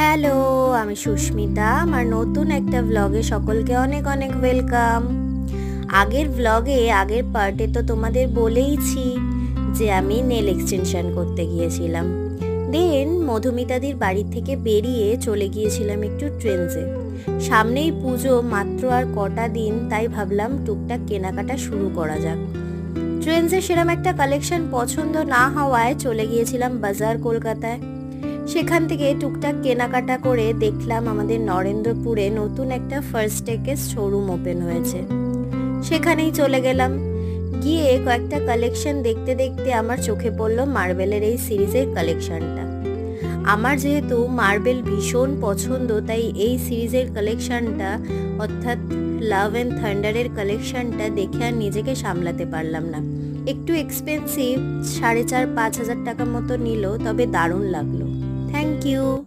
Hello, আমি সুস্মিতা। আমার নতুন একটা ভ্লগে সকলকে অনেক অনেক ওয়েলকাম। আগের ভ্লগে আগের পার্টে তো তোমাদের বলেইছি যে আমি নেল এক্সটেনশন করতে গিয়েছিলাম। দেন মধুমিতাদির বাড়ি থেকে বেরিয়ে চলে গিয়েছিলাম একটু ট্রেন্ডসে। সামনেই পুজো, মাত্র আর কটা দিন, তাই ভাবলাম টুকটাক কেনাকাটা শুরু করা যাক। ট্রেন্ডসে সেরকম একটা কালেকশন পছন্দ না হওয়ায় চলে গিয়েছিলাম বাজার কলকাতায়। সেখান থেকে টুকটাক কেনাকাটা করে দেখলাম আমাদের নরেন্দ্রপুরে নতুন একটা ফার্স্ট টেকের শোরুম ওপেন হয়েছে। সেখানেই চলে গেলাম। গিয়ে কয়েকটা কালেকশন দেখতে দেখতে আমার চোখে পড়লো মার্বেলের এই সিরিজের কালেকশনটা। আমার যেহেতু মার্বেল ভীষণ পছন্দ, তাই এই সিরিজের কালেকশনটা অর্থাৎ লাভ অ্যান্ড থান্ডারের কালেকশনটা দেখে আর নিজেকে সামলাতে পারলাম না। একটু এক্সপেন্সিভ, 4,500-5,000 টাকা মতো নিল, তবে দারুণ লাগলো। Thank you.